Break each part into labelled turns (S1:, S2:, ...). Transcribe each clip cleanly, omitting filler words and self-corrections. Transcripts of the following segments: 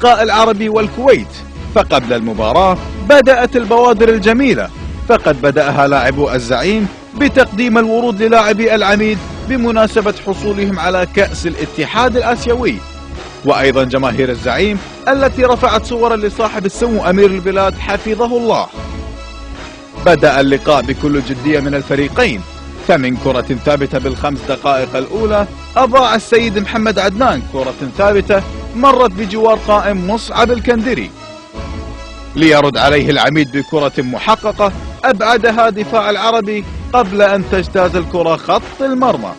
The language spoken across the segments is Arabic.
S1: اللقاء العربي والكويت. فقبل المباراة بدأت البوادر الجميلة، فقد بدأها لاعبو الزعيم بتقديم الورود للاعبي العميد بمناسبة حصولهم على كأس الاتحاد الآسيوي، وأيضا جماهير الزعيم التي رفعت صورا لصاحب السمو أمير البلاد حفظه الله. بدأ اللقاء بكل جدية من الفريقين، فمن كرة ثابتة بالخمس دقائق الأولى أضاع السيد محمد عدنان كرة ثابتة مرت بجوار قائم مصعب الكندري، ليرد عليه العميد بكرة محققة أبعدها دفاع العربي قبل أن تجتاز الكرة خط المرمى.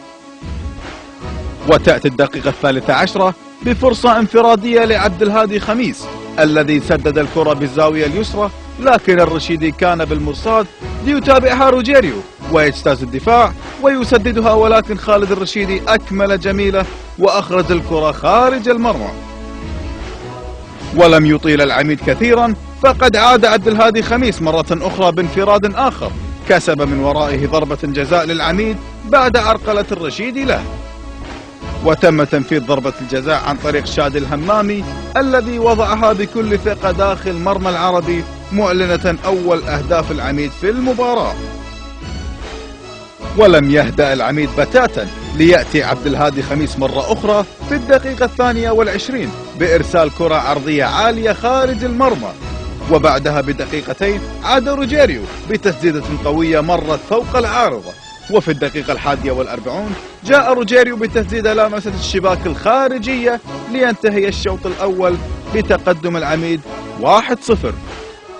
S1: وتأتي الدقيقة 13 بفرصة انفرادية لعبد الهادي خميس الذي سدد الكرة بالزاوية اليسرى، لكن الرشيدي كان بالمرصاد ليتابعها روجيريو ويجتاز الدفاع ويسددها، ولكن خالد الرشيدي أكمل جميلة وأخرج الكرة خارج المرمى. ولم يطيل العميد كثيرا فقد عاد عبد الهادي خميس مرة أخرى بانفراد آخر كسب من ورائه ضربة جزاء للعميد بعد عرقلة الرشيدي له، وتم تنفيذ ضربة الجزاء عن طريق شادي الهمامي الذي وضعها بكل ثقة داخل مرمى العربي، معلنة أول أهداف العميد في المباراة. ولم يهدأ العميد بتاتا ليأتي عبد الهادي خميس مرة أخرى في الدقيقة 22 بإرسال كرة عرضية عالية خارج المرمى، وبعدها بدقيقتين عاد روجيريو بتسديدة قوية مرت فوق العارضة، وفي الدقيقة 41 جاء روجيريو بتسديدة لامست الشباك الخارجية لينتهي الشوط الأول بتقدم العميد 1-0.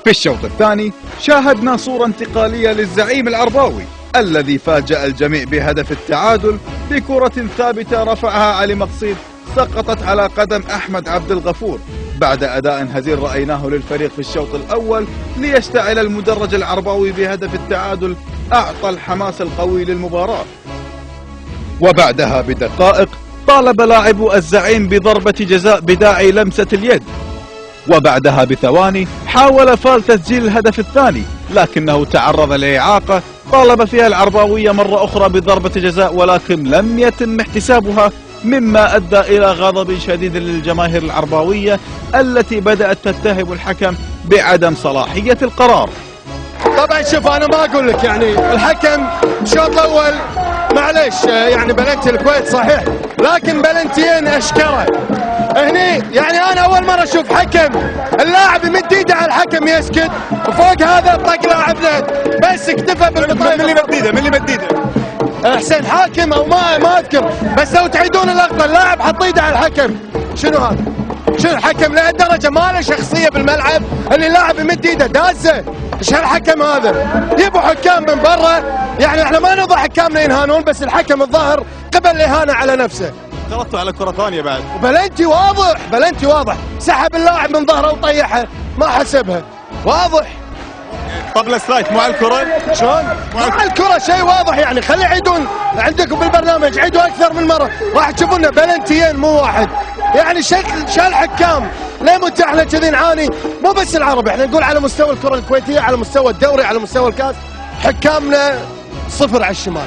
S1: في الشوط الثاني شاهدنا صورة انتقالية للزعيم العرباوي الذي فاجأ الجميع بهدف التعادل بكرة ثابتة رفعها علي مقصيد سقطت على قدم أحمد عبد الغفور بعد أداء هزيل رأيناه للفريق في الشوط الأول ليشتعل المدرج العرباوي بهدف التعادل أعطى الحماس القوي للمباراة. وبعدها بدقائق طالب لاعب الزعيم بضربة جزاء بداعي لمسة اليد، وبعدها بثواني حاول فال تسجيل الهدف الثاني لكنه تعرض لإعاقة طالب فيها العرباوية مرة أخرى بضربة جزاء ولكن لم يتم احتسابها، مما أدى إلى غضب شديد للجماهير العرباوية التي بدأت تتهم الحكم بعدم صلاحية القرار.
S2: طبعا شوف انا ما اقول لك يعني الحكم الشوط الاول معليش يعني بلنتي الكويت صحيح، لكن بلنتيين اشكره هني. يعني انا اول مره اشوف حكم اللاعب يمد ايده على الحكم يسكت، وفوق هذا طق لاعبنا بس اكتفى بالبطاقه.
S1: من اللي مد ايده؟ من اللي مد ايده؟
S2: حسين حاكم او ما اذكر، بس لو تعيدون اللقطه اللاعب حط ايده على الحكم. شنو هذا؟ شنو الحكم لهالدرجه ما له شخصيه بالملعب اللي اللاعب يمد ايده دازه؟ ايش هالحكم هذا؟ يبوا حكام من برا، يعني احنا ما نضع حكامنا ينهانون، بس الحكم الظاهر قبل الاهانه على نفسه.
S1: ترتوا على كرة ثانية بعد،
S2: بلنتي واضح، بلنتي واضح، سحب اللاعب من ظهره وطيحها ما حسبها، واضح.
S1: طب السلايك مو على الكرة؟
S2: شلون؟ مو على الكرة شيء واضح، يعني خلي يعيدون عندكم بالبرنامج، عيدوا اكثر من مرة راح تشوفون بلنتيين مو واحد. يعني شكل الحكام ليه متاحنا كذي نعاني؟ مو بس العربي، احنا نقول على مستوى الكرة الكويتية، على مستوى الدوري، على مستوى الكاس، حكامنا صفر على الشمال.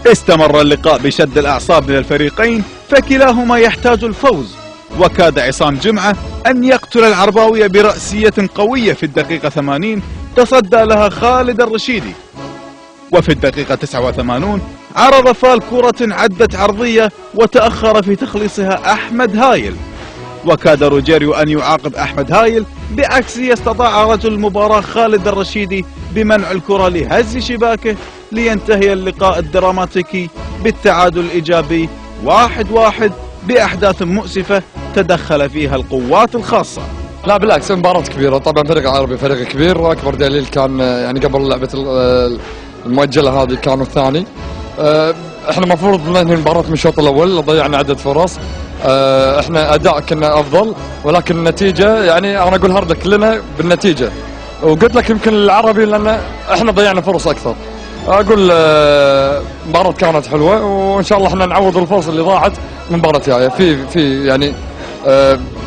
S1: استمر اللقاء بشد الأعصاب للفريقين فكلاهما يحتاج الفوز، وكاد عصام جمعة أن يقتل العرباوية برأسية قوية في الدقيقة 80 تصدى لها خالد الرشيدي، وفي الدقيقة 89 عرض فال كرة عدت عرضية وتأخر في تخليصها أحمد هايل، وكاد روجيريو أن يعاقب أحمد هايل، بعكسه استطاع رجل المباراة خالد الرشيدي بمنع الكرة لهز شباكه لينتهي اللقاء الدراماتيكي بالتعادل الإيجابي 1-1 بأحداث مؤسفة تدخل فيها القوات الخاصة.
S3: لا بالعكس مباراة كبيرة، طبعا فريق العربي فريق كبير، واكبر دليل كان يعني قبل لعبة المؤجلة هذه كانوا الثاني. احنا المفروض ننهي المباراة من الشوط الاول، ضيعنا عدة فرص. احنا اداء كنا افضل، ولكن النتيجة يعني انا اقول هاردك لنا بالنتيجة، وقلت لك يمكن العربي لان احنا ضيعنا فرص اكثر. اقول المباراة كانت حلوة، وان شاء الله احنا نعوض الفرص اللي ضاعت من المباراة الجاية. في يعني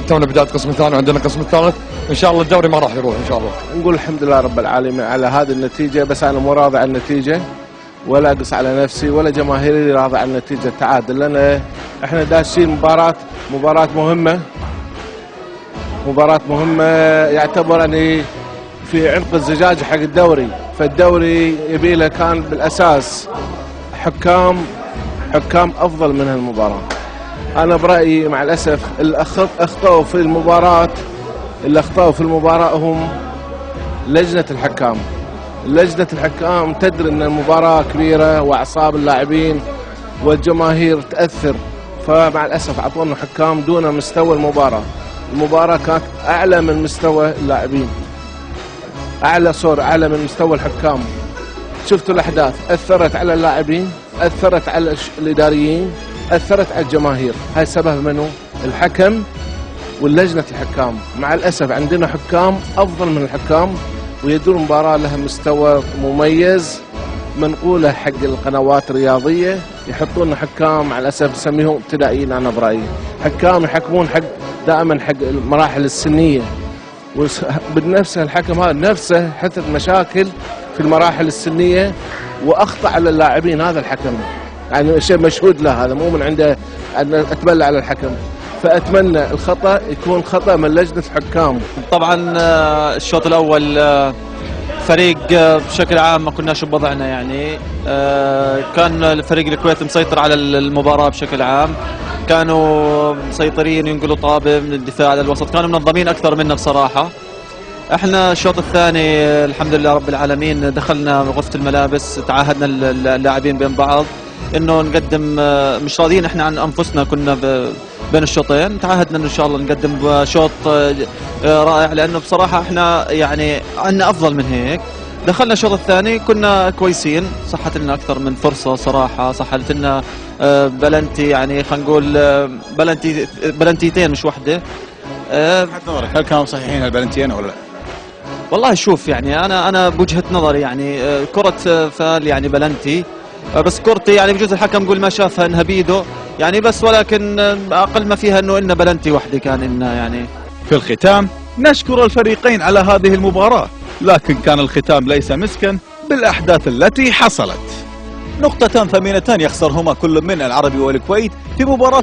S3: تونا بداية القسم الثاني وعندنا القسم الثالث، ان شاء الله الدوري ما راح يروح ان شاء الله.
S4: نقول الحمد لله رب العالمين على هذه النتيجة، بس انا مو راضي عن النتيجة ولا اقص على نفسي ولا جماهيري راضي عن النتيجة التعادل، لان احنا داشين مباراة مهمة مباراة مهمة، يعتبر أني في عنق الزجاج حق الدوري، فالدوري يبي له كان بالأساس حكام أفضل من هالمباراة. أنا برأيي مع الأسف اللي أخطأوا في المباراة هم لجنة الحكام. لجنة الحكام تدري أن المباراة كبيرة وأعصاب اللاعبين والجماهير تأثر، فمع الأسف أعطونا حكام دون مستوى المباراة. المباراة كانت أعلى من مستوى اللاعبين، أعلى من مستوى الحكام. شفتوا الأحداث أثرت على اللاعبين، أثرت على الإداريين، أثرت على الجماهير. هاي سبب منه الحكم واللجنة الحكام. مع الأسف عندنا حكام أفضل من الحكام ويدور مباراة لها مستوى مميز منقولة حق القنوات الرياضية. يحطون حكام مع الأسف نسميهم ابتدائيين. أنا برأيي حكام يحكمون دائما حق المراحل السنية، وبنفس الحكم هذا نفسه حدث مشاكل في المراحل السنية وأخطأ على اللاعبين. هذا الحكم يعني شيء مشهود له، هذا مو من عنده أن أتبلى على الحكم. فأتمنى الخطأ يكون خطأ من لجنة الحكام.
S5: طبعا الشوط الأول فريق بشكل عام ما كناش بوضعنا، يعني كان الفريق الكويت مسيطر على المباراة بشكل عام، كانوا مسيطرين ينقلوا طابة من الدفاع للوسط، كانوا منظمين أكثر منا بصراحة. احنا الشوط الثاني الحمد لله رب العالمين دخلنا غرفة الملابس، تعاهدنا اللاعبين بين بعض انه نقدم، مش راضيين احنا عن انفسنا، كنا بين الشوطين تعاهدنا انه ان شاء الله نقدم شوط رائع، لانه بصراحة احنا يعني عندنا افضل من هيك. دخلنا الشوط الثاني كنا كويسين، صحت لنا اكثر من فرصة صراحة، صحت لنا بلنتي، يعني خلينا نقول بلنتيتين مش وحدة.
S1: هل كانوا صحيحين هالبلنتيين ولا لا؟
S5: والله شوف، يعني انا بوجهة نظري يعني كرة فال يعني بلنتي، بس كرتي يعني بجوز الحكم قول ما شافها انها بيده يعني، بس ولكن اقل ما فيها انه إلنا بلنتي وحده كان إلنا يعني.
S1: في الختام نشكر الفريقين على هذه المباراة، لكن كان الختام ليس مسكا بالأحداث التي حصلت. نقطتان ثمينتان يخسرهما كل من العربي والكويت في مباراة